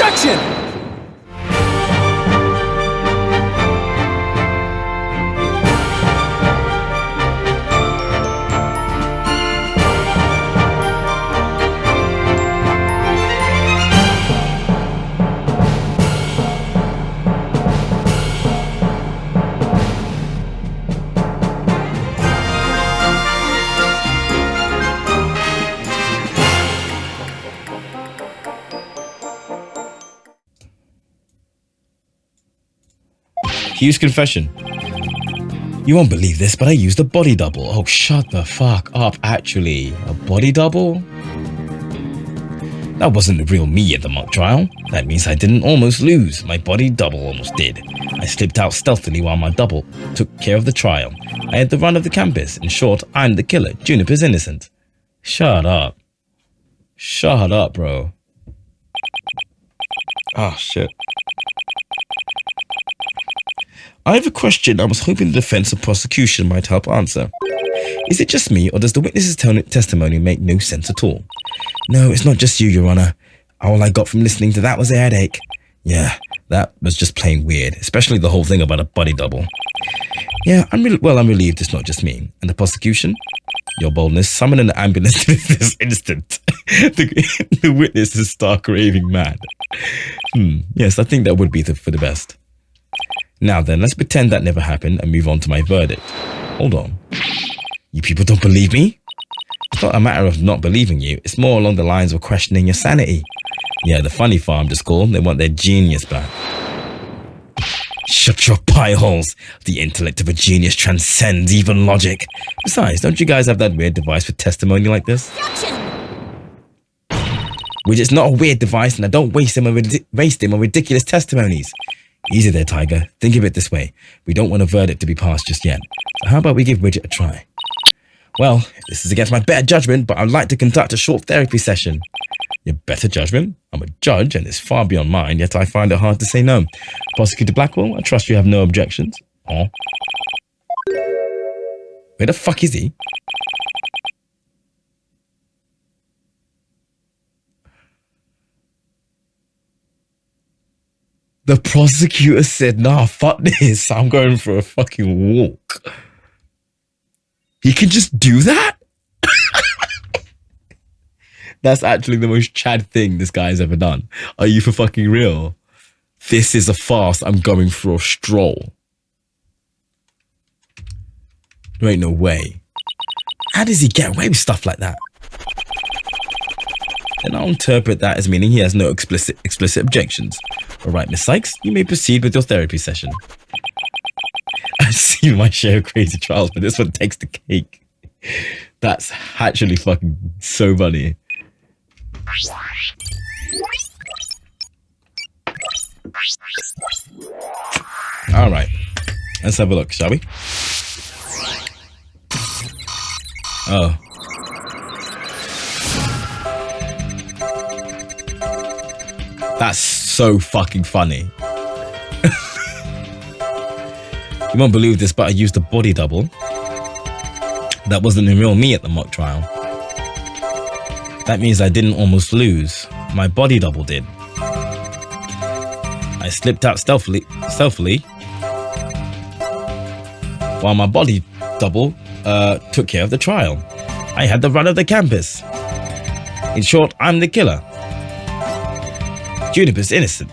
Objection! Huge confession. You won't believe this, but I used a body double. Oh, shut the fuck up, actually. A body double? That wasn't the real me at the mock trial. That means I didn't almost lose. My body double almost did. I slipped out stealthily while my double took care of the trial. I had the run of the campus. In short, I'm the killer. Juniper's innocent. Shut up. Shut up, bro. Oh, shit. I have a question I was hoping the defense and prosecution might help answer. Is it just me, or does the witness's testimony make no sense at all? No, it's not just you, Your Honor. All I got from listening to that was a headache. Yeah, that was just plain weird, especially the whole thing about a body double. Yeah, I'm relieved it's not just me. And the prosecution? Your boldness, summon an ambulance in this instant. The witness is stark raving mad. Yes, I think that would be for the best. Now then, let's pretend that never happened and move on to my verdict. Hold on. You people don't believe me? It's not a matter of not believing you. It's more along the lines of questioning your sanity. Yeah, the funny farm just called. They want their genius back. Shut your pie holes. The intellect of a genius transcends even logic. Besides, don't you guys have that weird device for testimony like this? Which is not a weird device, and I don't waste him on ridiculous testimonies. Easy there, Tiger. Think of it this way. We don't want a verdict to be passed just yet. So how about we give Bridget a try? Well, this is against my better judgment, but I'd like to conduct a short therapy session. Your better judgment? I'm a judge, and it's far beyond mine, yet I find it hard to say no. Prosecutor Blackwell, I trust you have no objections. Oh. Where the fuck is he? The prosecutor said, nah, fuck this. I'm going for a fucking walk. He can just do that? That's actually the most Chad thing this guy's ever done. Are you for fucking real? This is a farce. I'm going for a stroll. There ain't no way. How does he get away with stuff like that? Then I'll interpret that as meaning he has no explicit objections. All right, Miss Sykes, you may proceed with your therapy session. I've seen my share of crazy trials, but this one takes the cake. That's actually fucking so funny. All right, let's have a look, shall we? Oh. That's so fucking funny. You won't believe this, but I used a body double. That wasn't the real me at the mock trial. That means I didn't almost lose. My body double did. I slipped out stealthily, while my body double took care of the trial. I had the run of the campus. In short, I'm the killer. Juniper's innocent.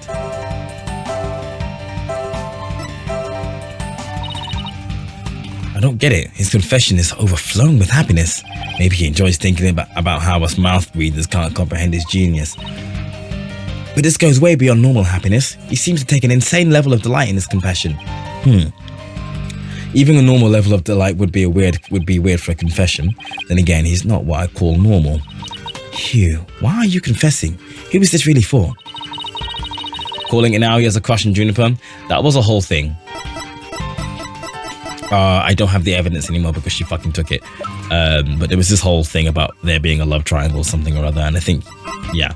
I don't get it. His confession is overflowing with happiness. Maybe he enjoys thinking about how us mouth breathers can't comprehend his genius. But this goes way beyond normal happiness. He seems to take an insane level of delight in his confession. Even a normal level of delight would be weird for a confession. Then again, he's not what I call normal. Hugh, why are you confessing? Who is this really for? Calling it now he has a crush on Juniper? That was a whole thing. I don't have the evidence anymore because she fucking took it. But there was this whole thing about there being a love triangle or something or other, and I think, yeah.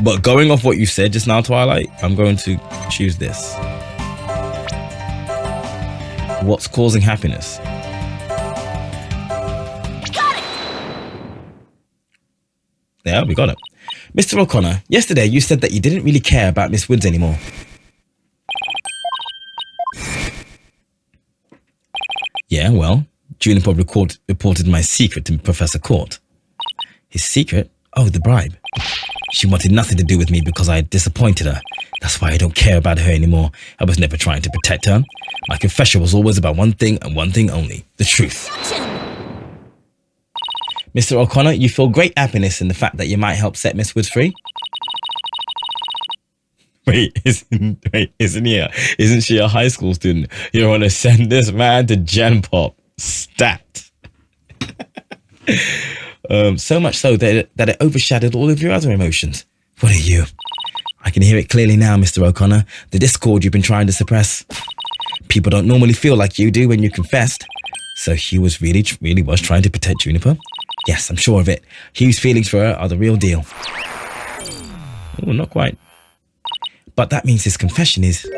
But going off what you said just now, Twilight, I'm going to choose this. What's causing happiness? Yeah, we got it. Mr. O'Connor, yesterday you said that you didn't really care about Miss Woods anymore. Yeah, well, Juniper reported my secret to Professor Court. His secret? Oh, the bribe. She wanted nothing to do with me because I had disappointed her. That's why I don't care about her anymore. I was never trying to protect her. My confession was always about one thing and one thing only. The truth. Mr. O'Connor, you feel great happiness in the fact that you might help set Miss Woods free? Isn't she a high school student? You want to send this man to Gen Pop. Stat. So much so that it overshadowed all of your other emotions. What are you? I can hear it clearly now, Mr. O'Connor. The discord you've been trying to suppress. People don't normally feel like you do when you confessed. So Hugh was really was trying to protect Juniper? Yes, I'm sure of it. Hugh's feelings for her are the real deal. Oh, not quite. But that means his confession is...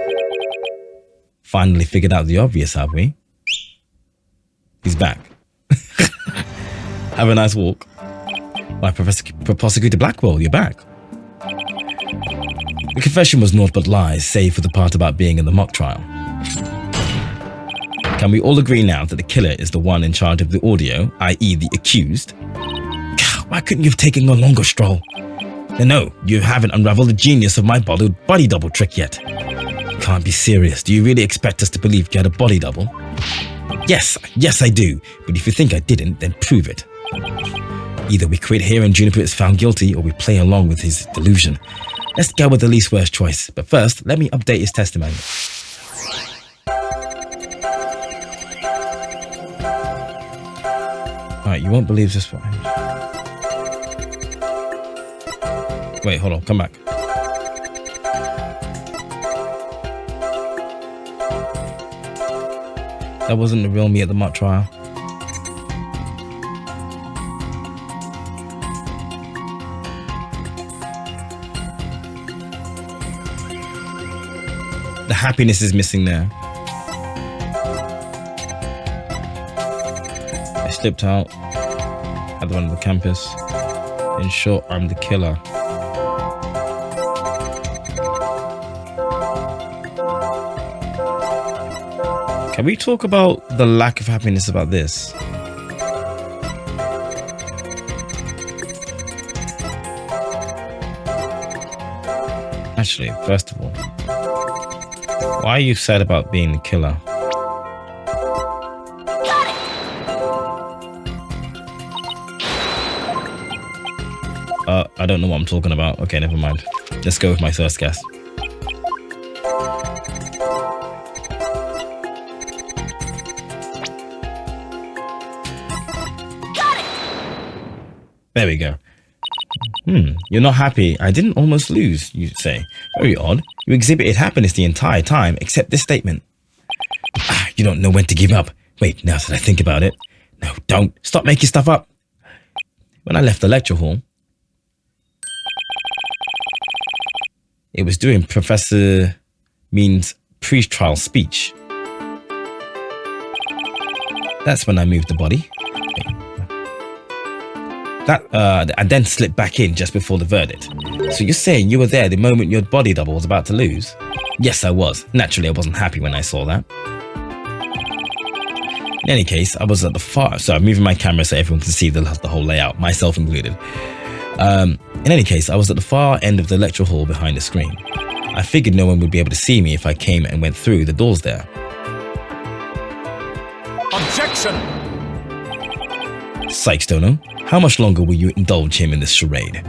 Finally figured out the obvious, have we? He's back. Have a nice walk. Why, Prosecutor Blackwell, you're back. The confession was naught but lies, save for the part about being in the mock trial. Can we all agree now that the killer is the one in charge of the audio, i.e. the accused? Why couldn't you have taken a longer stroll? No, you haven't unraveled the genius of my body double trick yet. You can't be serious. Do you really expect us to believe you had a body double? Yes, I do. But if you think I didn't, then prove it. Either we quit here and Juniper is found guilty, or we play along with his delusion. Let's go with the least worst choice. But first, let me update his testimony. Alright, you won't believe this one. Wait, hold on, come back. That wasn't the real me at the mock trial. The happiness is missing there. I slipped out at the one of the campus. In short, I'm the killer. Can we talk about the lack of happiness about this? Actually, first of all, why are you sad about being the killer? I don't know what I'm talking about. Okay, never mind. Let's go with my first guess. There we go. You're not happy. I didn't almost lose, you say. Very odd. You exhibited happiness the entire time, except this statement. You don't know when to give up. Wait, now that I think about it. No, don't. Stop making stuff up. When I left the lecture hall, it was during Professor Mean's pre-trial speech. That's when I moved the body. I then slipped back in just before the verdict. So you're saying you were there the moment your body double was about to lose? Yes, I was. Naturally, I wasn't happy when I saw that. In any case, I was at the far... So I'm moving my camera so everyone can see the whole layout, myself included. In any case, I was at the far end of the lecture hall behind the screen. I figured no one would be able to see me if I came and went through the doors there. Objection! Sykestono, how much longer will you indulge him in this charade?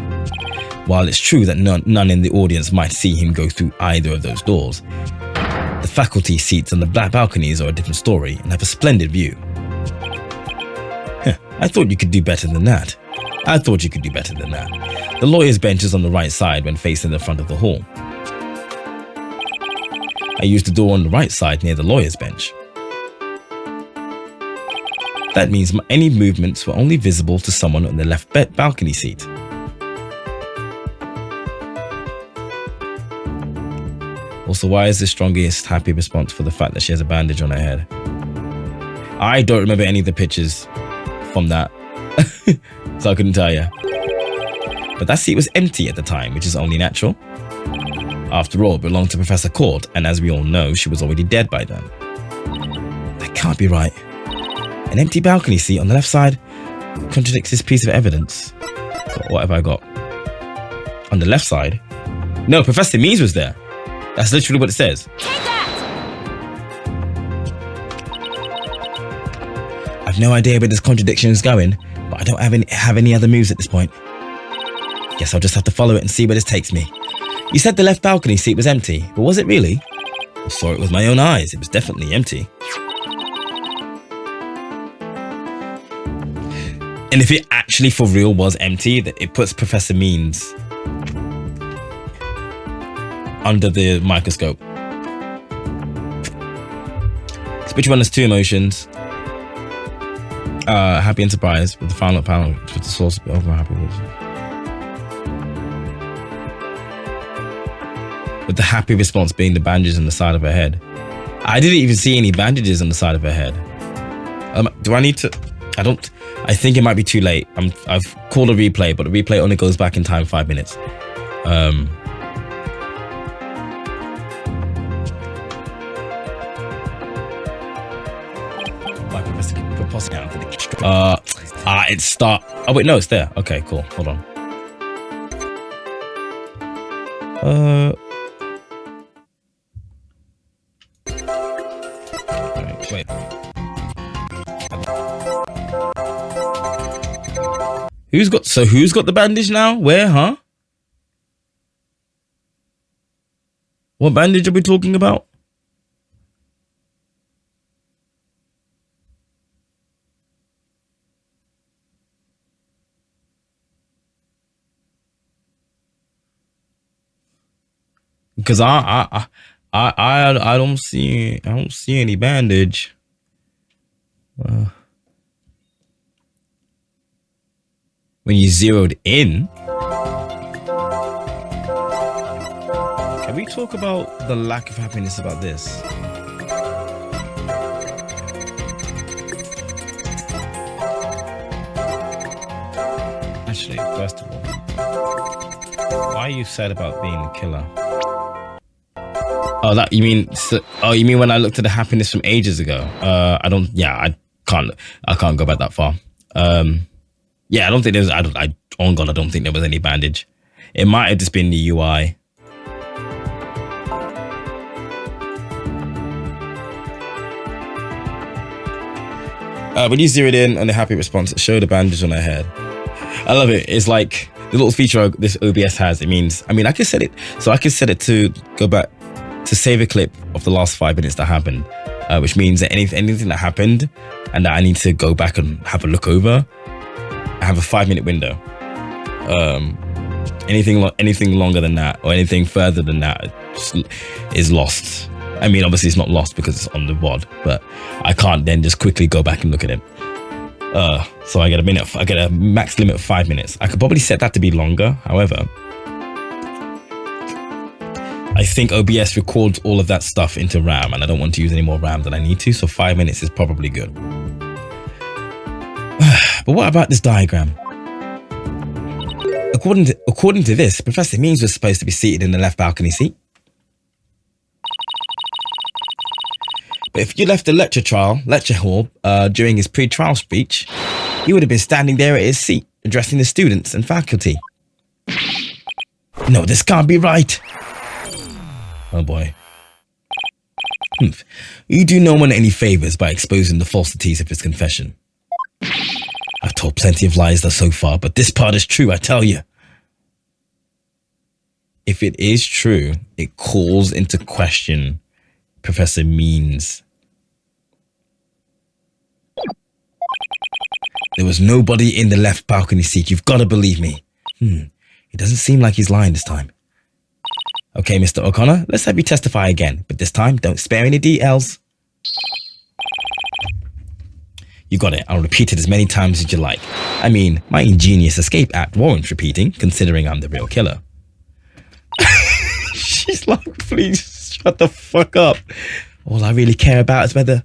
While it's true that none in the audience might see him go through either of those doors, the faculty seats on the black balconies are a different story and have a splendid view. I thought you could do better than that. The lawyer's bench is on the right side when facing the front of the hall. I used the door on the right side near the lawyer's bench. That means any movements were only visible to someone on the left balcony seat. Also, why is the strongest happy response for the fact that she has a bandage on her head? I don't remember any of the pictures from that, so I couldn't tell you. But that seat was empty at the time, which is only natural. After all, it belonged to Professor Cord, and as we all know, she was already dead by then. That can't be right. An empty balcony seat on the left side contradicts this piece of evidence. What have I got? On the left side? No, Professor Means was there. That's literally what it says. Take that! I've no idea where this contradiction is going, but I don't have any other moves at this point. Guess I'll just have to follow it and see where this takes me. You said the left balcony seat was empty, but was it really? I saw it with my own eyes. It was definitely empty. And if it actually for real was empty, it puts Professor Means under the microscope. So which one has two emotions? Happy and surprised with the final panel with the source of happy. With the happy response being the bandages on the side of her head. I didn't even see any bandages on the side of her head. Do I need to? I think it might be too late. I've called a replay, but the replay only goes back in time 5 minutes. It's start. Oh wait, no, it's there. Okay, cool. Hold on. Wait. Who's got the bandage now? Where, huh? What bandage are we talking about? Because I don't see any bandage. When you zeroed in. Can we talk about the lack of happiness about this? Actually, first of all, why are you sad about being the killer? Oh, that you mean? You mean when I looked at the happiness from ages ago? I can't go back that far. Yeah, I don't think there's. On God, I don't think there was any bandage. It might have just been the UI. When you zeroed in on the happy response, it showed a bandage on her head. I love it. It's like the little feature this OBS has. It means, I can set it. So I can set it to go back to save a clip of the last 5 minutes that happened, which means that anything that happened and that I need to go back and have a look over, I have a 5-minute window. Anything longer than that or anything further than that is lost. Obviously it's not lost because it's on the VOD, but I can't then just quickly go back and look at it. So I get a max limit of 5 minutes. I could probably set that to be longer. However, I think OBS records all of that stuff into RAM and I don't want to use any more RAM than I need to. So 5 minutes is probably good. But what about this diagram? According to this, Professor Means was supposed to be seated in the left balcony seat. But if you left the lecture hall during his pre-trial speech, he would have been standing there at his seat, addressing the students and faculty. No, this can't be right. Oh boy. You do no one any favors by exposing the falsities of his confession. I've told plenty of lies so far, but this part is true, I tell you. If it is true, it calls into question Professor Means. There was nobody in the left balcony seat. You've got to believe me. It doesn't seem like he's lying this time. Okay, Mr. O'Connor, let's have you testify again, but this time don't spare any details. You got it. I'll repeat it as many times as you like. My ingenious escape act warrants repeating, considering I'm the real killer. She's like, please shut the fuck up. All I really care about is whether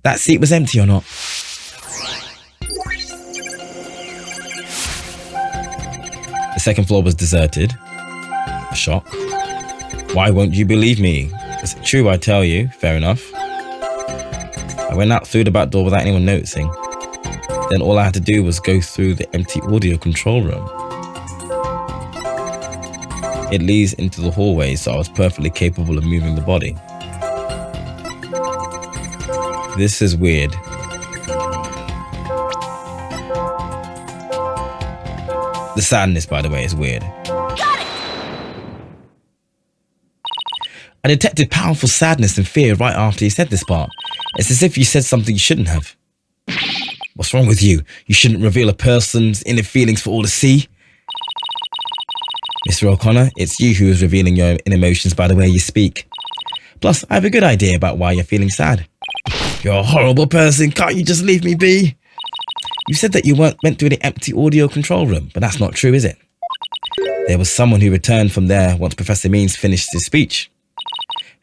that seat was empty or not. The second floor was deserted. A shock. Why won't you believe me? Is it true I tell you? Fair enough. I went out through the back door without anyone noticing. Then all I had to do was go through the empty audio control room. It leads into the hallway, so I was perfectly capable of moving the body. This is weird. The sadness, by the way, is weird. I detected powerful sadness and fear right after you said this part. It's as if you said something you shouldn't have. What's wrong with you? You shouldn't reveal a person's inner feelings for all to see. Mr. O'Connor, it's you who is revealing your inner emotions by the way you speak. Plus, I have a good idea about why you're feeling sad. You're a horrible person. Can't you just leave me be? You said that you went through the empty audio control room, but that's not true, is it? There was someone who returned from there once Professor Means finished his speech.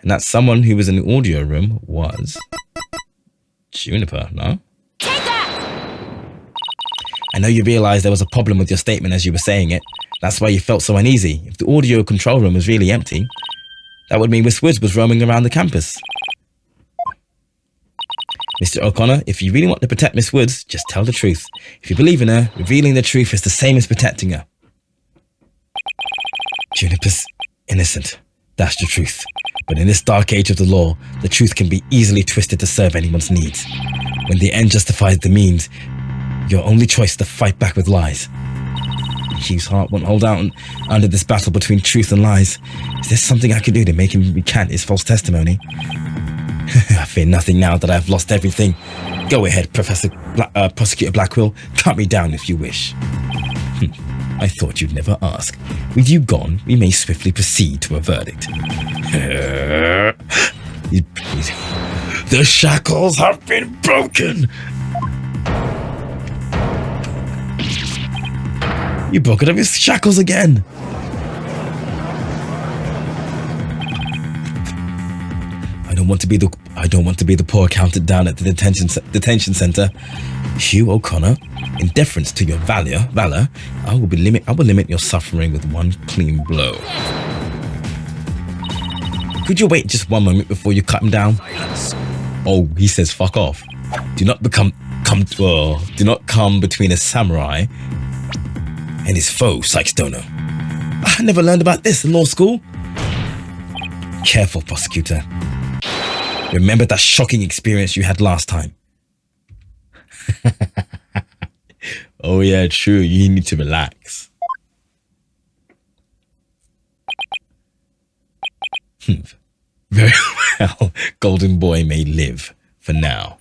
And that someone who was in the audio room was Juniper, no? Take that! I know you realized there was a problem with your statement as you were saying it. That's why you felt so uneasy. If the audio control room was really empty, that would mean Miss Woods was roaming around the campus. Mr. O'Connor, if you really want to protect Miss Woods, just tell the truth. If you believe in her, revealing the truth is the same as protecting her. Juniper's innocent. That's the truth. But in this dark age of the law, the truth can be easily twisted to serve anyone's needs. When the end justifies the means, your only choice is to fight back with lies. Hugh's heart won't hold out under this battle between truth and lies. Is there something I can do to make him recant his false testimony? I fear nothing now that I've lost everything. Go ahead, Prosecutor Blackwell. Cut me down if you wish. I thought you'd never ask. With you gone, we may swiftly proceed to a verdict. The shackles have been broken. You broke it of his shackles again. I don't want to be the poor accountant down at the detention center. Hugh O'Connor, in deference to your valor, I will limit your suffering with one clean blow. Could you wait just one moment before you cut him down? Oh, he says fuck off. Do not come between a samurai and his foe, Psych Stoner. I never learned about this in law school. Careful, prosecutor. Remember that shocking experience you had last time. Oh yeah, true. You need to relax. Very well. Golden Boy may live for now.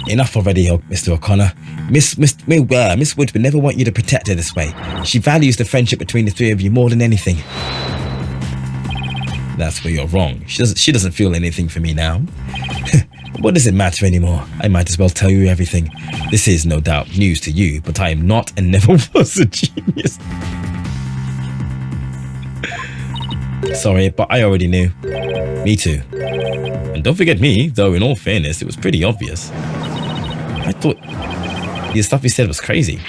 Enough already, Mr. O'Connor. Miss Wood would never want you to protect her this way. She values the friendship between the three of you more than anything. That's where you're wrong. She doesn't feel anything for me now. What does it matter anymore? I might as well tell you everything. This is no doubt news to you, but I am not and never was a genius. Sorry, but I already knew. Me too. And don't forget me, though in all fairness, it was pretty obvious. I thought the stuff he said was crazy.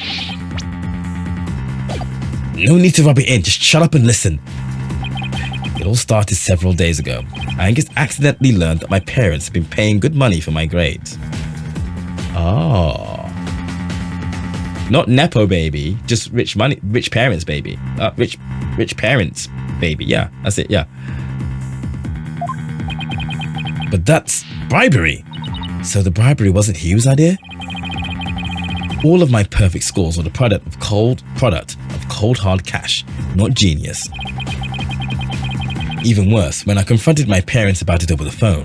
No need to rub it in, just shut up and listen. It all started several days ago. I accidentally learned that my parents have been paying good money for my grades. Oh. Not Nepo baby, just rich parents baby. Rich parents baby, yeah, that's it, yeah. But that's bribery. So the bribery wasn't Hugh's idea? All of my perfect scores were the product of cold hard cash, not genius. Even worse, when I confronted my parents about it over the phone,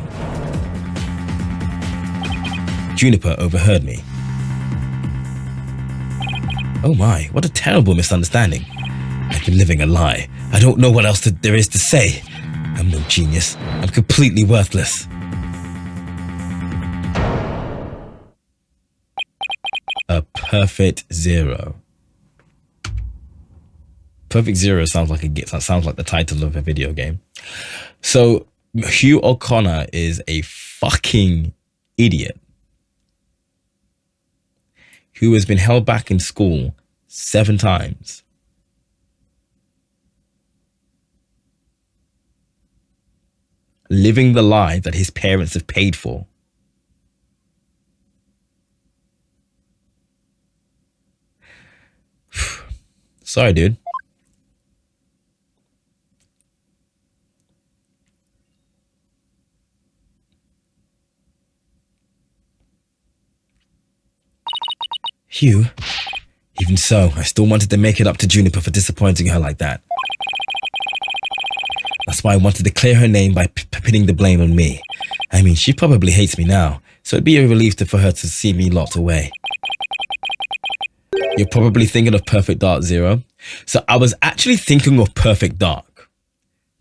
Juniper overheard me. Oh my, what a terrible misunderstanding. I've been living a lie. I don't know what else there is to say. I'm no genius. I'm completely worthless. A perfect zero. Perfect Zero sounds like the title of a video game. So Hugh O'Connor is a fucking idiot who has been held back in school 7 times. Living the lie that his parents have paid for. Sorry, dude. Hugh, even so, I still wanted to make it up to Juniper for disappointing her like that. That's why I wanted to clear her name by pinning the blame on me. I mean, she probably hates me now, so it'd be a relief for her to see me locked away. You're probably thinking of Perfect Dark Zero. So I was actually thinking of Perfect Dark.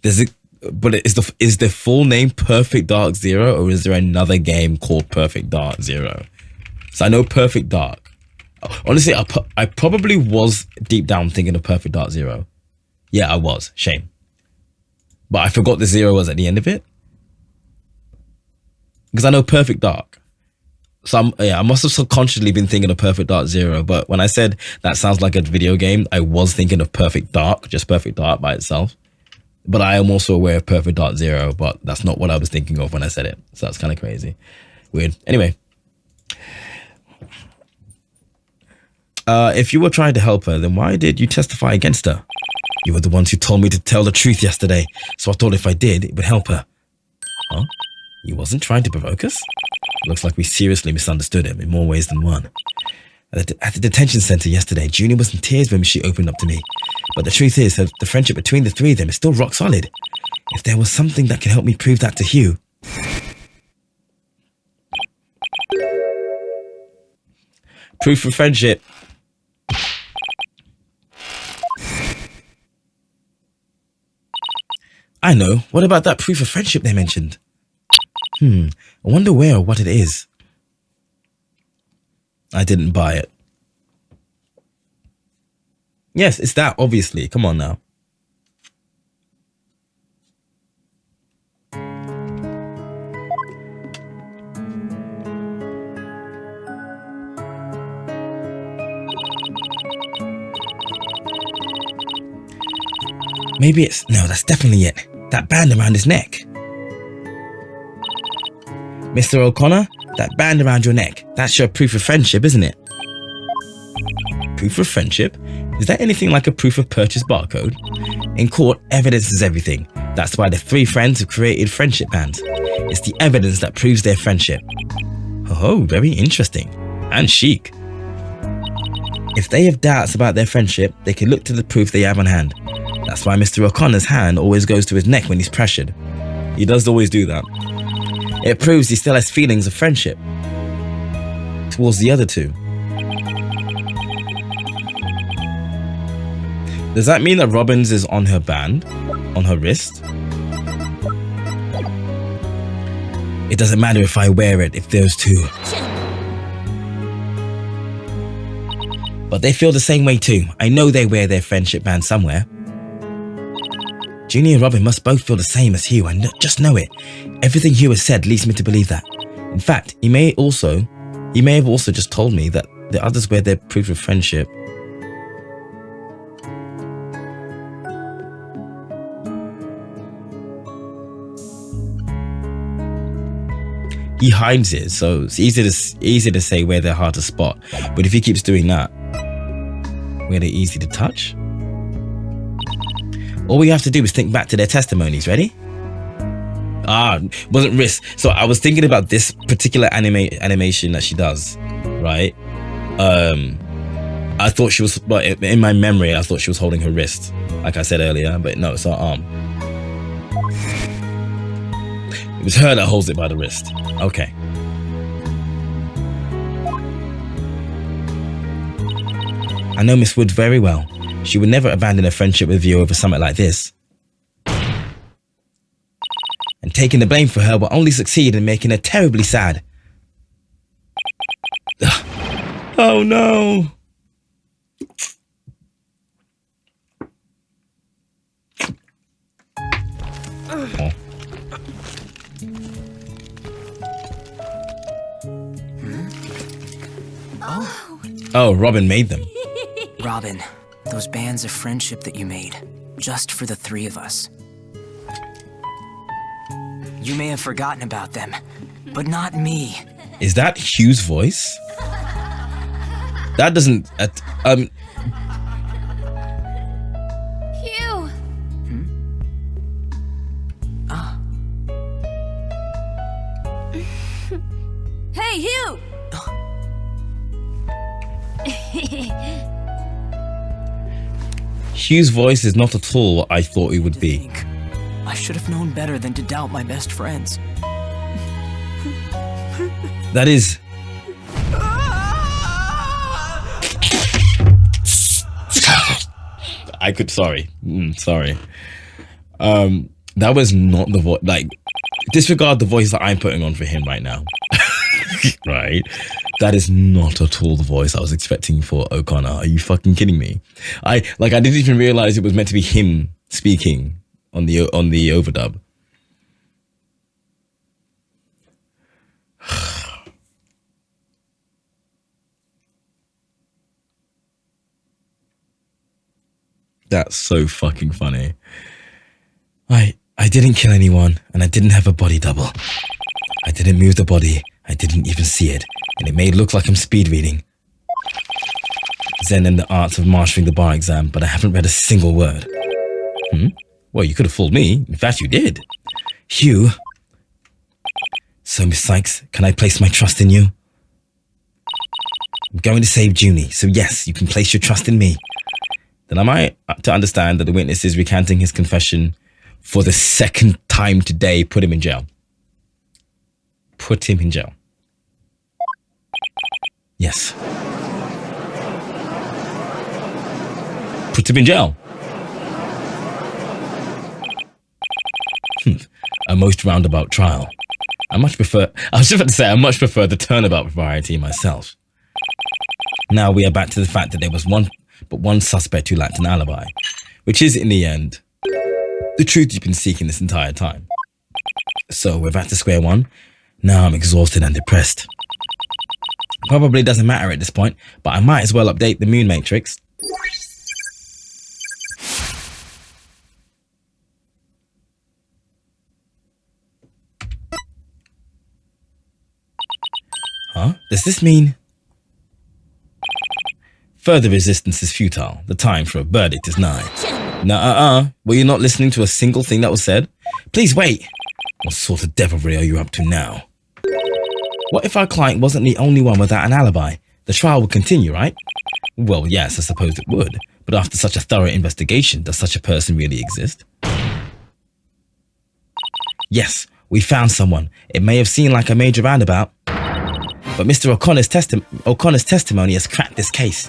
But is the full name Perfect Dark Zero, or is there another game called Perfect Dark Zero? So I know Perfect Dark. Honestly, I probably was deep down thinking of Perfect Dark Zero. Yeah, I was. Shame. But I forgot the zero was at the end of it. Because I know Perfect Dark. So I must have subconsciously been thinking of Perfect Dark Zero. But when I said that sounds like a video game, I was thinking of Perfect Dark, just Perfect Dark by itself. But I am also aware of Perfect Dark Zero, but that's not what I was thinking of when I said it. So that's kind of crazy. Weird. Anyway. If you were trying to help her, then why did you testify against her? You were the ones who told me to tell the truth yesterday, so I thought if I did, it would help her. Huh? You wasn't trying to provoke us? Looks like we seriously misunderstood him in more ways than one. At the detention center yesterday, Junior was in tears when she opened up to me. But the truth is that the friendship between the three of them is still rock solid. If there was something that could help me prove that to Hugh... Proof of friendship. I know. What about that proof of friendship they mentioned? I wonder where or what it is. I didn't buy it. Yes, it's that, obviously. Come on now. Maybe it's... No, that's definitely it. That band around his neck. Mr. O'Connor, that band around your neck. That's your proof of friendship, isn't it? Proof of friendship? Is that anything like a proof of purchase barcode? In court, evidence is everything. That's why the three friends have created friendship bands. It's the evidence that proves their friendship. Oh, very interesting. And chic. If they have doubts about their friendship, they can look to the proof they have on hand. That's why Mr. O'Connor's hand always goes to his neck when he's pressured. He does always do that. It proves he still has feelings of friendship towards the other two. Does that mean that Robbins is on her band? On her wrist? It doesn't matter if I wear it, if there's two. But they feel the same way too. I know they wear their friendship band somewhere. Junior and Robin must both feel the same as Hugh. I just know it. Everything Hugh has said leads me to believe that. In fact, he may have also just told me that the others wear their proof of friendship. He hides it, so it's easy to say where they're hard to spot. But if he keeps doing that, where they're easy to touch? All we have to do is think back to their testimonies. Ready? Wasn't wrist. So I was thinking about this particular animation that she does, right? I thought she was, but in my memory, I thought she was holding her wrist, like I said earlier, but no, it's her arm. It was her that holds it by the wrist. Okay. I know Miss Wood very well. She would never abandon a friendship with you over something like this. And taking the blame for her will only succeed in making her terribly sad. Oh no! Oh, Robin made them. Robin, those bands of friendship that you made, just for the three of us. You may have forgotten about them, but not me. Is that Hugh's voice? That doesn't... Hugh! Ah. Hey, Hugh! Hugh's voice is not at all what I thought it would be. I should have known better than to doubt my best friends. That is... I could... Sorry. Sorry. That was not the voice... Like, disregard the voice that I'm putting on for him right now. Right? That is not at all the voice I was expecting for O'Connor. Are you fucking kidding me? I didn't even realize it was meant to be him speaking on the overdub. That's so fucking funny. I didn't kill anyone, and I didn't have a body double. I didn't move the body. I didn't even see it, and it may look like I'm speed reading. Zen and the arts of mastering the bar exam, but I haven't read a single word. Well, you could have fooled me. In fact, you did. Hugh. So, Miss Sykes, can I place my trust in you? I'm going to save Junie, so yes, you can place your trust in me. Then am I to understand that the witness is recanting his confession for the second time today? Put him in jail. Put him in jail. Yes. Put him in jail. A most roundabout trial. I was just about to say, I much prefer the turnabout variety myself. Now we are back to the fact that there was one suspect who lacked an alibi, which is, in the end, the truth you've been seeking this entire time. So we're back to square one. Now I'm exhausted and depressed. Probably doesn't matter at this point, but I might as well update the moon matrix. Huh? Does this mean... Further resistance is futile. The time for a verdict is nigh. Were you not listening to a single thing that was said? Please wait. What sort of devilry are you up to now? What if our client wasn't the only one without an alibi? The trial would continue, right? Well, yes, I suppose it would. But after such a thorough investigation, does such a person really exist? Yes, we found someone. It may have seemed like a major roundabout, but Mr. O'Connor's testimony has cracked this case.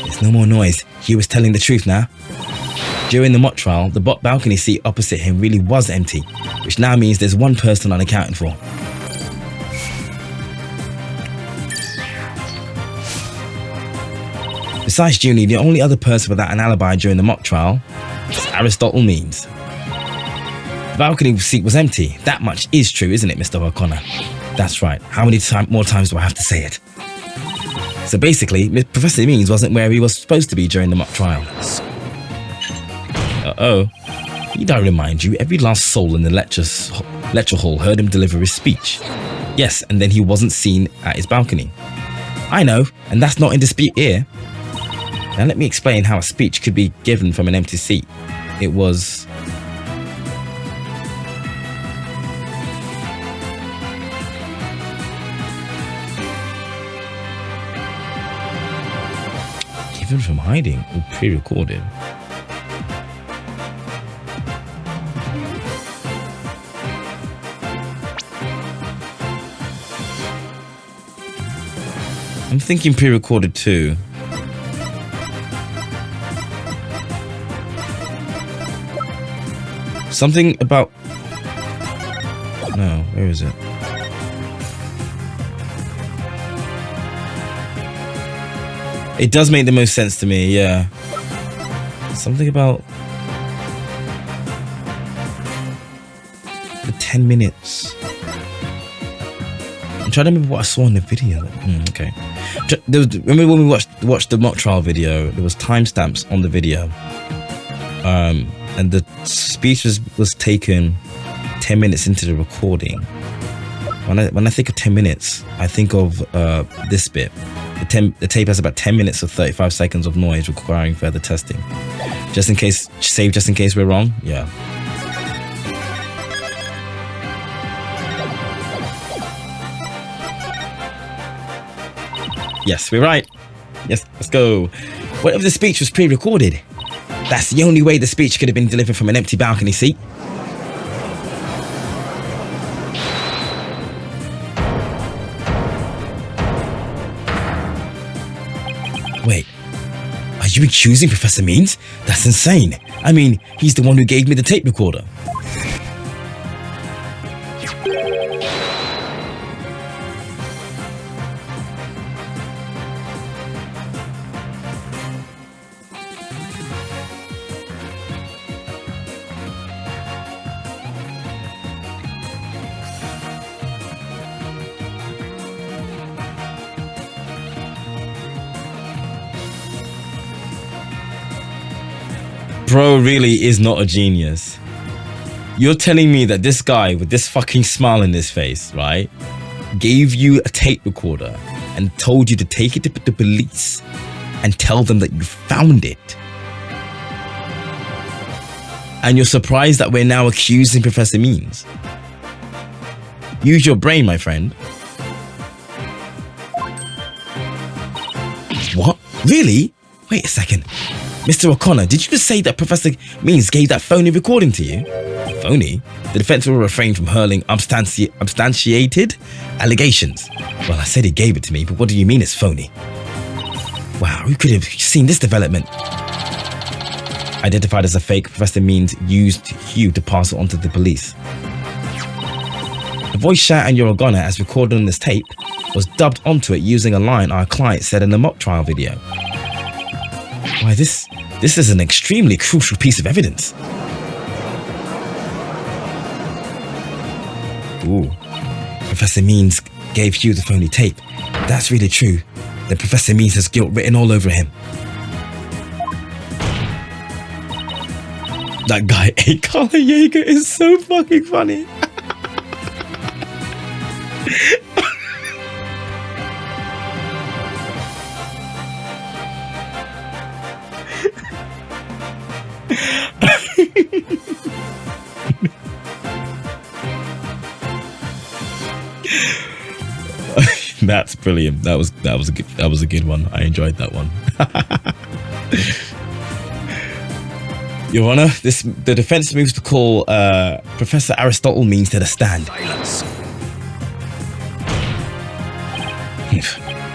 There's no more noise. He was telling the truth now. During the mock trial, the balcony seat opposite him really was empty, which now means there's one person unaccounted for. Besides Junie, the only other person without an alibi during the mock trial is Aristotle Means. The balcony seat was empty. That much is true, isn't it, Mr. O'Connor? That's right. How many more times do I have to say it? So basically, Professor Means wasn't where he was supposed to be during the mock trial. Uh-oh. Need I remind you, every last soul in the lecture hall heard him deliver his speech. Yes, and then he wasn't seen at his balcony. I know, and that's not in dispute here. Now let me explain how a speech could be given from an empty seat. It was... given from hiding or pre-recorded. I'm thinking pre-recorded too. Something about... No, where is it? It does make the most sense to me, yeah. Something about... the 10 minutes. I'm trying to remember what I saw in the video. Okay. Remember when we watched the mock trial video? There was timestamps on the video, and the speech was taken 10 minutes into the recording. When I think of 10 minutes, I think of this bit. The tape has about 10 minutes of 35 seconds of noise requiring further testing. Just in case we're wrong. Yeah. Yes, we're right. Yes, let's go. What if the speech was pre-recorded? That's the only way the speech could have been delivered from an empty balcony seat. Wait, are you accusing Professor Means? That's insane. I mean, he's the one who gave me the tape recorder. Bro really is not a genius. You're telling me that this guy with this fucking smile in his face, right, gave you a tape recorder and told you to take it to the police and tell them that you found it. And you're surprised that we're now accusing Professor Means. Use your brain, my friend. What? Really? Wait a second. Mr. O'Connor, did you just say that Professor Means gave that phony recording to you? Phony? The defense will refrain from hurling substantiated allegations. Well, I said he gave it to me, but what do you mean it's phony? Wow, who could have seen this development? Identified as a fake, Professor Means used you to pass it on to the police. The voice shout and your O'Connor, as recorded on this tape, was dubbed onto it using a line our client said in the mock trial video. Why, this is an extremely crucial piece of evidence. Ooh, Professor Means gave you the phony tape. If that's really true, then Professor Means has guilt written all over him. That guy, A. Carla Yeager, is so fucking funny. That's brilliant. That was a good one. I enjoyed that one. Your Honor, the defense moves to call Professor Aristotle Means to the stand. Silence.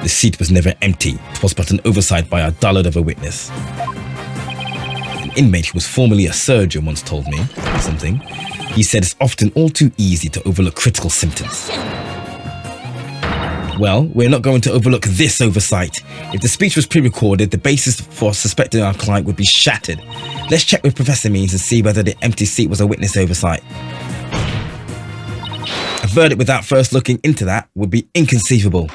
The seat was never empty. It was but an oversight by our dullard of a witness. An inmate who was formerly a surgeon once told me something. He said it's often all too easy to overlook critical symptoms. Well, we're not going to overlook this oversight. If the speech was pre-recorded, the basis for suspecting our client would be shattered. Let's check with Professor Means and see whether the empty seat was a witness oversight. A verdict without first looking into that would be inconceivable.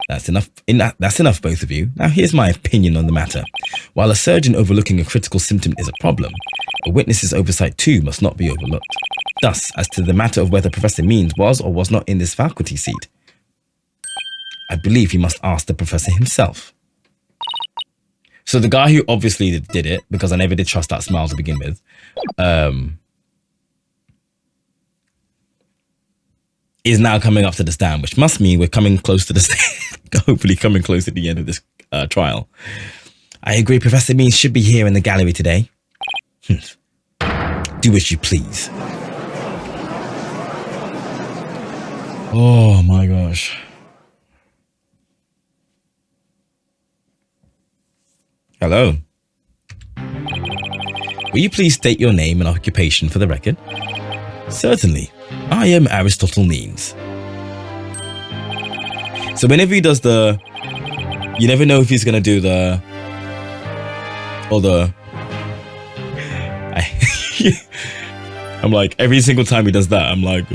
That's enough. That's enough, both of you. Now here's my opinion on the matter. While a surgeon overlooking a critical symptom is a problem, a witness's oversight too must not be overlooked. Thus, as to the matter of whether Professor Means was or was not in this faculty seat, I believe he must ask the professor himself. So the guy who obviously did it, because I never did trust that smile to begin with, is now coming up to the stand, which must mean we're coming close to the stand, hopefully coming close to the end of this trial. I agree Professor Means should be here in the gallery today. Do as you please. Oh my gosh. Hello. Will you please state your name and occupation for the record? Certainly. I am Aristotle Means. So whenever he does the... You never know if he's going to do the... Or the... I'm like, every single time he does that, I'm like...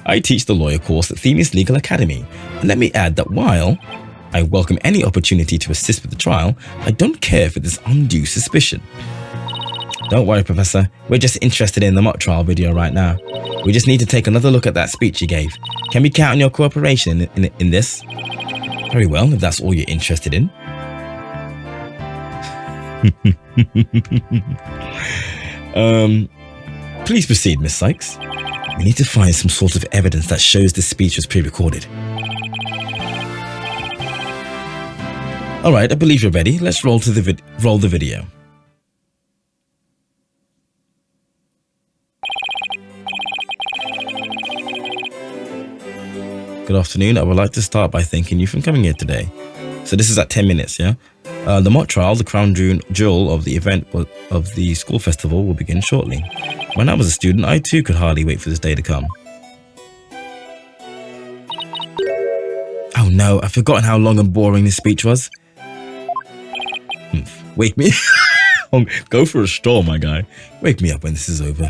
I teach the lawyer course at Themis Legal Academy, and let me add that while I welcome any opportunity to assist with the trial, I don't care for this undue suspicion. Don't worry, Professor. We're just interested in the mock trial video right now. We just need to take another look at that speech you gave. Can we count on your cooperation in this? Very well, if that's all you're interested in. Please proceed, Miss Sykes. We need to find some sort of evidence that shows this speech was pre-recorded. Alright, I believe you're ready. Let's roll the video. Good afternoon. I would like to start by thanking you for coming here today. So this is at 10 minutes, yeah? The mock trial, the crown jewel of the event of the school festival, will begin shortly. When I was a student, I too could hardly wait for this day to come. Oh no, I've forgotten how long and boring this speech was. Wake me. Go for a stroll, my guy. Wake me up when this is over.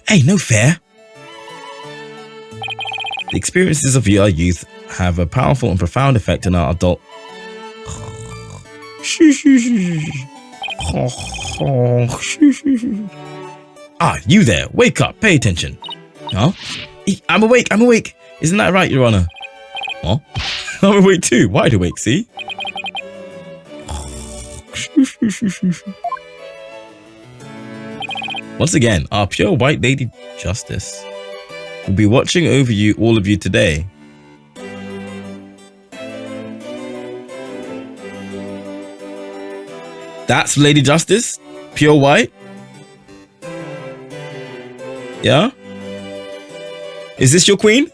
Hey, no fair. The experiences of our youth have a powerful and profound effect on our adult. Ah, you there. Wake up. Pay attention. Huh? I'm awake. Isn't that right, Your Honor? Huh? I'm awake too. Wide awake, see? Once again, our pure white lady justice will be watching over you, all of you today. That's Lady Justice? Pure white? Yeah? Is this your queen?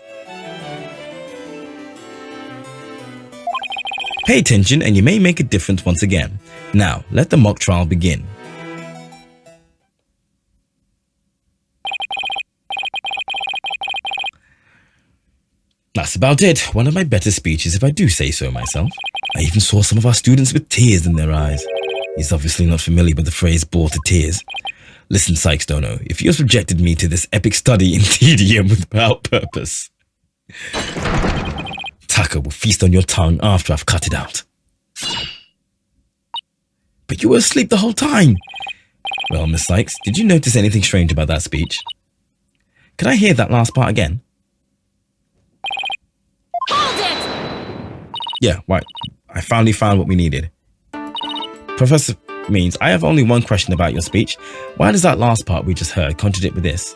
Pay attention and you may make a difference once again. Now, let the mock trial begin. That's about it. One of my better speeches, if I do say so myself. I even saw some of our students with tears in their eyes. He's obviously not familiar with the phrase "bore to tears." Listen, Sykes Dono, if you have subjected me to this epic study in tedium without purpose, Tucker will feast on your tongue after I've cut it out. But you were asleep the whole time. Well, Miss Sykes, did you notice anything strange about that speech? Can I hear that last part again? Hold it! Yeah, right. I finally found what we needed. Professor Means, I have only one question about your speech. Why does that last part we just heard contradict with this?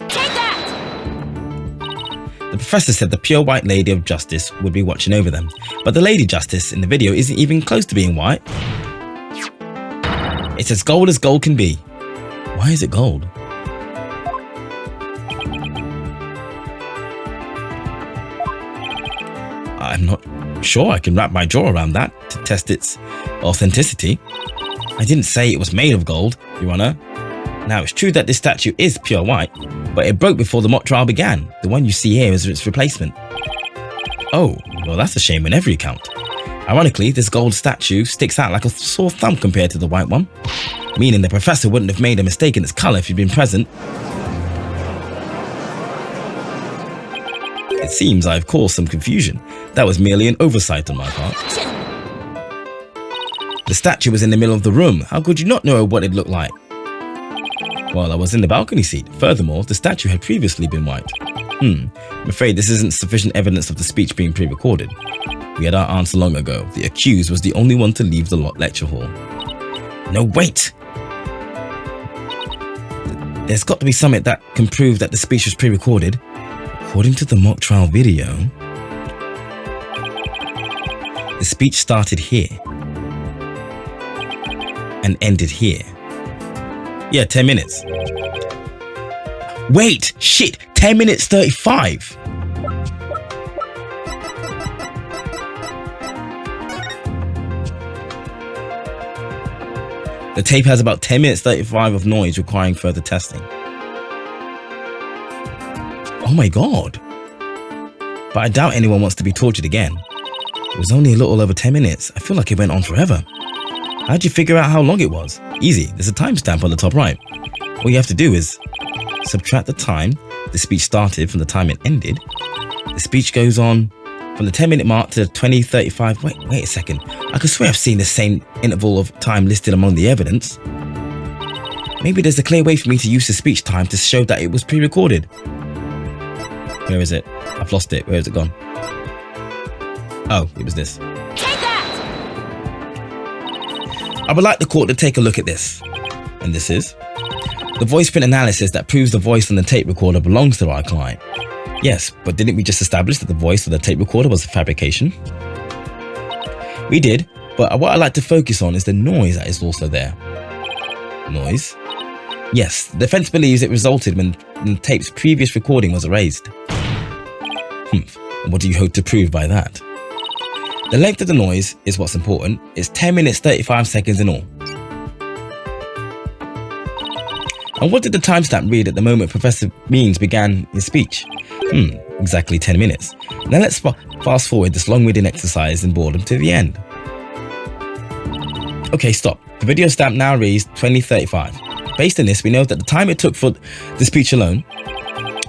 Take that! The professor said the pure white lady of justice would be watching over them, but the lady justice in the video isn't even close to being white. It's as gold can be. Why is it gold? I'm not sure I can wrap my jaw around that to test its authenticity. I didn't say it was made of gold, Your Honor. Now, it's true that this statue is pure white, but it broke before the mock trial began. The one you see here is its replacement. Oh, well, that's a shame on every account. Ironically, this gold statue sticks out like a sore thumb compared to the white one, meaning the professor wouldn't have made a mistake in its color if he'd been present. It seems I've caused some confusion. That was merely an oversight on my part. The statue was in the middle of the room. How could you not know what it looked like? Well, I was in the balcony seat. Furthermore, the statue had previously been white. I'm afraid this isn't sufficient evidence of the speech being pre-recorded. We had our answer long ago. The accused was the only one to leave the lecture hall. No, wait! There's got to be something that can prove that the speech was pre-recorded. According to the mock trial video, the speech started here and ended here. Yeah, 10 minutes. Wait, shit, 10 minutes 35. The tape has about 10 minutes 35 of noise requiring further testing. Oh my god. But I doubt anyone wants to be tortured again. It was only a little over 10 minutes. I feel like it went on forever. How'd you figure out how long it was? Easy, there's a timestamp on the top right. All you have to do is subtract the time the speech started from the time it ended. The speech goes on from the 10-minute mark to 20:35. Wait a second. I could swear I've seen the same interval of time listed among the evidence. Maybe there's a clear way for me to use the speech time to show that it was pre-recorded. Where is it? I've lost it. Where has it gone? Oh, it was this. Take that! I would like the court to take a look at this. And this is the voice print analysis that proves the voice on the tape recorder belongs to our client. Yes, but didn't we just establish that the voice of the tape recorder was a fabrication? We did, but what I'd like to focus on is the noise that is also there. Noise? Yes, the defense believes it resulted when the tape's previous recording was erased. And what do you hope to prove by that? The length of the noise is what's important. It's 10 minutes 35 seconds in all. And what did the timestamp read at the moment Professor Means began his speech? Exactly 10 minutes. Now let's fast forward this long-winded exercise in boredom to the end. Okay, stop. The video stamp now reads 20:35. Based on this, we know that the time it took for the speech alone.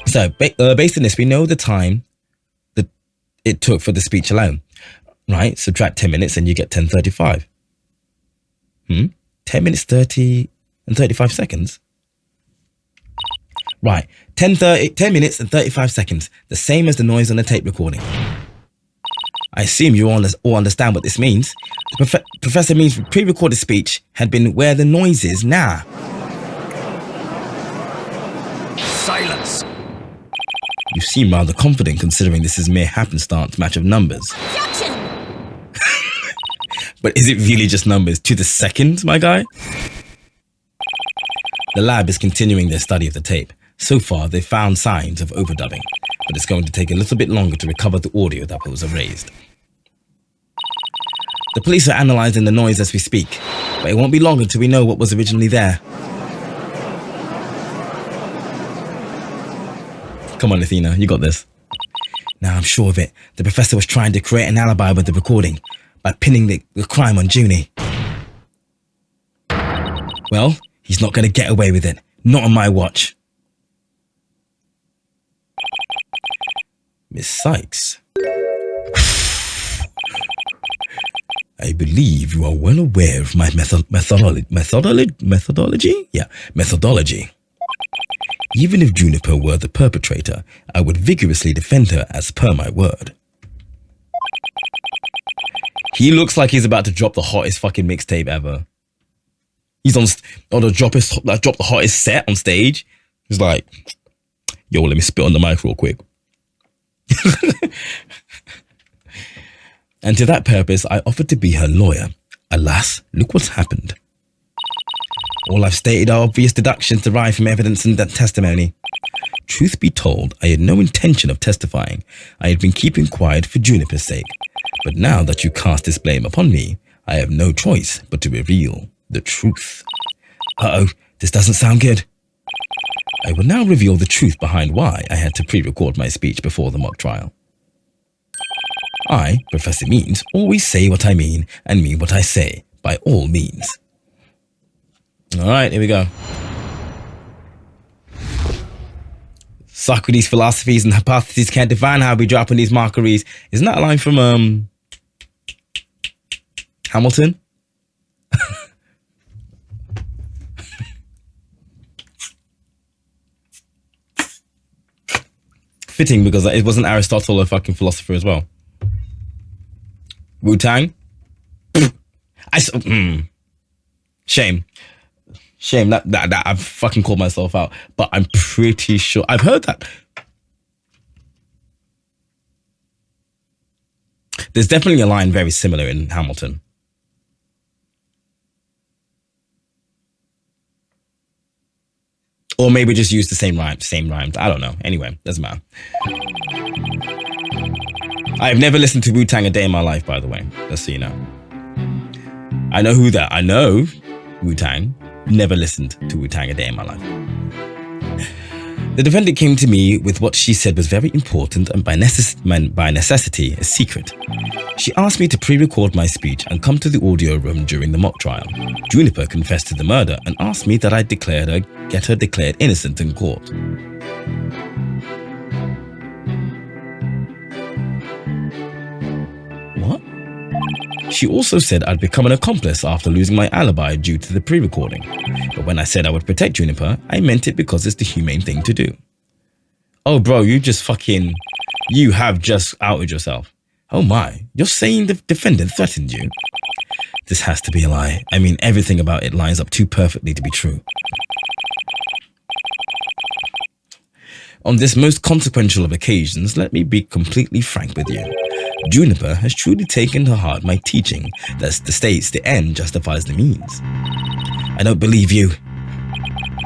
So, based on this, we know the time that it took for the speech alone. Right? Subtract 10 minutes and you get 10:35. 10 minutes 30 and 35 seconds? Right, 10 minutes and 35 seconds, the same as the noise on the tape recording. I assume you all understand what this means. The Professor Means' pre-recorded speech had been where the noise is now. Silence! You seem rather confident considering this is mere happenstance match of numbers. Objection! But is it really just numbers to the second, my guy? The lab is continuing their study of the tape. So far, they've found signs of overdubbing, but it's going to take a little bit longer to recover the audio that was erased. The police are analysing the noise as we speak, but it won't be long until we know what was originally there. Come on, Athena, you got this. Now I'm sure of it. The professor was trying to create an alibi with the recording by pinning the crime on Junie. Well, he's not going to get away with it. Not on my watch. Miss Sykes. I believe you are well aware of my methodology? Yeah, methodology. Even if Juniper were the perpetrator, I would vigorously defend her as per my word. He looks like he's about to drop the hottest fucking mixtape ever. He's on, drop the hottest set on stage. He's like, yo, let me spit on the mic real quick. And to that purpose, I offered to be her lawyer. Alas, look what's happened. All I've stated are obvious deductions derived from evidence and testimony. Truth be told, I had no intention of testifying. I had been keeping quiet for Juniper's sake. But now that you cast this blame upon me, I have no choice but to reveal the truth. Uh-oh, this doesn't sound good. I will now reveal the truth behind why I had to pre-record my speech before the mock trial. I, Professor Means, always say what I mean and mean what I say, by all means. Alright, here we go. Socrates' philosophies and hypotheses can't define how we drop in these mockeries. Isn't that a line from, Hamilton? Fitting, because it wasn't Aristotle a fucking philosopher as well. Wu-Tang? Shame that I've fucking called myself out, but I'm pretty sure I've heard that. There's definitely a line very similar in Hamilton. Or maybe just use the same rhymes. I don't know. Anyway, doesn't matter. I have never listened to Wu-Tang a day in my life, by the way. Just so you know. I know Wu-Tang. Never listened to Wu-Tang a day in my life. The defendant came to me with what she said was very important and by necessity a secret. She asked me to pre-record my speech and come to the audio room during the mock trial. Juniper confessed to the murder and asked me that I get her declared innocent in court. What? She also said I'd become an accomplice after losing my alibi due to the pre-recording. But when I said I would protect Juniper, I meant it because it's the humane thing to do. Oh bro, you have just outed yourself. Oh my, you're saying the defendant threatened you? This has to be a lie. I mean, everything about it lines up too perfectly to be true. On this most consequential of occasions, let me be completely frank with you. Juniper has truly taken to heart my teaching that states the end justifies the means. I don't believe you.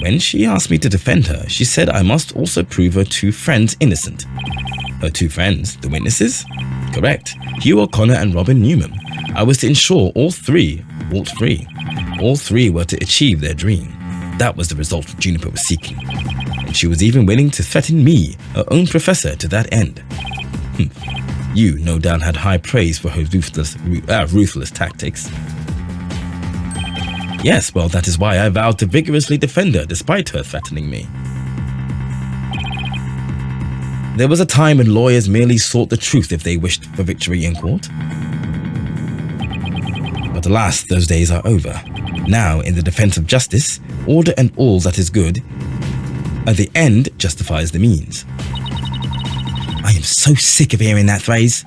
When she asked me to defend her, she said I must also prove her 2 friends innocent. Her 2 friends, the witnesses? Correct. Hugh O'Connor and Robin Newman. I was to ensure all 3 walked free. All 3 were to achieve their dream. That was the result Juniper was seeking. And she was even willing to threaten me, her own professor, to that end. You, no doubt, had high praise for her ruthless tactics. Yes, well, that is why I vowed to vigorously defend her despite her threatening me. There was a time when lawyers merely sought the truth if they wished for victory in court. But alas, those days are over. Now, in the defense of justice, order and all that is good, and the end justifies the means. I am so sick of hearing that phrase.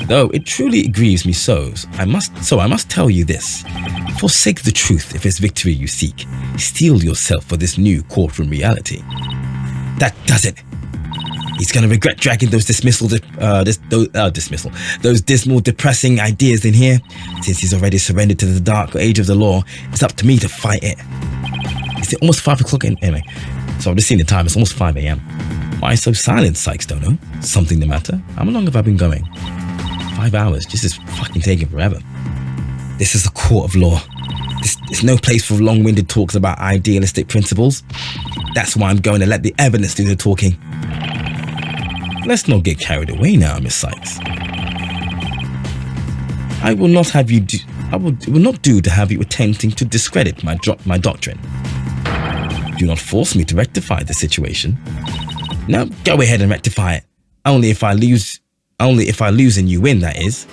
Though it truly grieves me so I must tell you this. Forsake the truth if it's victory you seek. Steel yourself for this new courtroom reality. That does it. He's going to regret dragging those dismal, depressing ideas in here. Since he's already surrendered to the dark age of the law, it's up to me to fight it. Is it almost 5 o'clock? Anyway, so I've just seen the time. It's almost 5 a.m. Why so silent, Sykes Dono? Something the matter? How long have I been going? 5 hours. This is fucking taking forever. This is a court of law. There's no place for long-winded talks about idealistic principles. That's why I'm going to let the evidence do the talking. Let's not get carried away now, Miss Sykes. It will not do to have you attempting to discredit my doctrine. Do not force me to rectify the situation. Now go ahead and rectify it. Only if I lose and you win, that is.